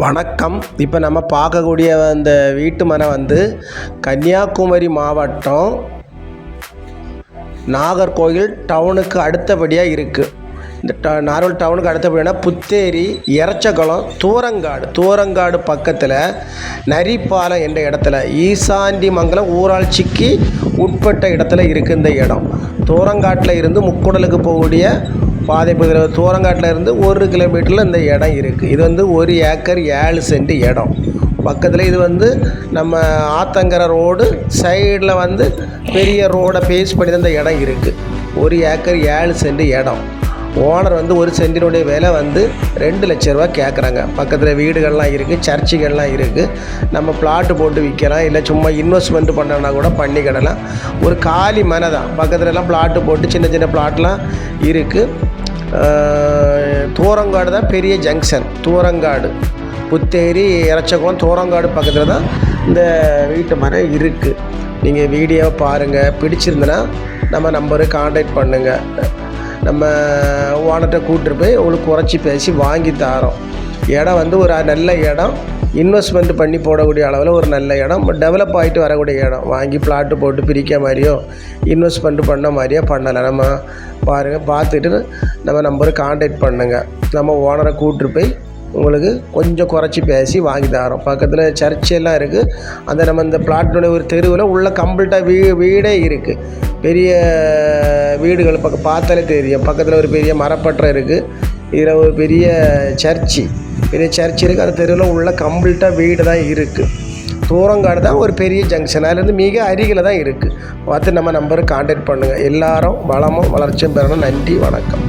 வணக்கம். இப்போ நம்ம பார்க்கக்கூடிய அந்த வீட்டு மனை வந்து கன்னியாகுமரி மாவட்டம் நாகர்கோவில் டவுனுக்கு அடுத்தபடியாக இருக்குது. இந்த நாகர்கோவில் டவுனுக்கு அடுத்தபடியான புத்தேரி, எரச்சகுளம், தூரங்காடு பக்கத்தில் நரிப்பாலம் என்ற இடத்துல ஈசாண்டிமங்கலம் ஊராட்சிக்கு உட்பட்ட இடத்துல இருக்குது இந்த இடம். தூரங்காட்டில் இருந்து முக்கூடலுக்கு போகக்கூடிய பாதை பகுதியில் தூரங்காட்டில் இருந்து 1 கிலோமீட்டரில் இந்த இடம் இருக்குது. இது வந்து 1 ஏக்கர் 7 சென்ட் இடம். பக்கத்தில் இது வந்து நம்ம ஆத்தங்கரை ரோடு சைடில் வந்து பெரிய ரோடை பேஸ் பண்ணி தான் இந்த இடம் இருக்குது. 1 ஏக்கர் 7 சென்ட் இடம். ஓனர் வந்து 1 சென்டினுடைய விலை வந்து 2 லட்ச ரூபா கேட்குறாங்க. பக்கத்தில் வீடுகள்லாம் இருக்குது, சர்ச்சுகள்லாம் இருக்குது. நம்ம பிளாட்டு போட்டு விற்கலாம், இல்லை சும்மா இன்வெஸ்ட்மெண்ட் பண்ணனா கூட பண்ணிக்கிடலாம். ஒரு காலி மனை தான். பக்கத்துலலாம் பிளாட்டு போட்டு சின்ன சின்ன பிளாட்லாம் இருக்குது. தூரங்காடு தான் பெரிய ஜங்ஷன். தூரங்காடு, புத்தேரி, எரச்சகுளம், தூரங்காடு பக்கத்தில் தான் இந்த வீட்டு மனை இருக்குது. நீங்கள் வீடியோவை பாருங்கள், பிடிச்சிருந்தனா நம்ம நம்பருக்கு கான்டாக்ட் பண்ணுங்கள். நம்ம ஓனர்கிட்ட கூப்பிட்டு போய் உங்களுக்கு குறைச்சி பேசி வாங்கி தரோம். இடம் வந்து ஒரு நல்ல இடம், இன்வெஸ்ட்மெண்ட் பண்ணி போடக்கூடிய அளவில் ஒரு நல்ல இடம், டெவலப் ஆகிட்டு வரக்கூடிய இடம். வாங்கி பிளாட்டு போட்டு பிரிக்க மாதிரியோ இன்வெஸ்ட்மெண்ட் பண்ண மாதிரியோ பண்ணலை. நம்ம பாருங்கள், பார்த்துட்டு நம்ம நம்பருக்கு கான்டாக்ட் பண்ணுங்கள். நம்ம ஓனரை கூப்பிட்டு போய் உங்களுக்கு கொஞ்சம் குறைச்சி பேசி வாங்கி தரோம். பக்கத்தில் சர்ச்செல்லாம் இருக்குது. அந்த நம்ம இந்த பிளாட்டினுடைய ஒரு தெருவில் உள்ள கம்ப்ளீட்டாக வீடே இருக்குது. பெரிய வீடுகள் பார்த்தாலே தெரியும். பக்கத்தில் ஒரு பெரிய மரப்பட்டறை இருக்குது. இதில் ஒரு பெரிய சர்ச் இருக்குது. அந்த தெருவில் உள்ள கம்ப்ளீட்டாக வீடு தான் இருக்குது. தூரங்காடு தான் ஒரு பெரிய ஜங்ஷன். அதுலேருந்து மிக அருகில் தான் இருக்குது. பார்த்து நம்ம நம்பருக்கு கான்டாக்ட் பண்ணுங்கள். எல்லாரும் வளமும் வளர்ச்சியும் பெறணும். நன்றி, வணக்கம்.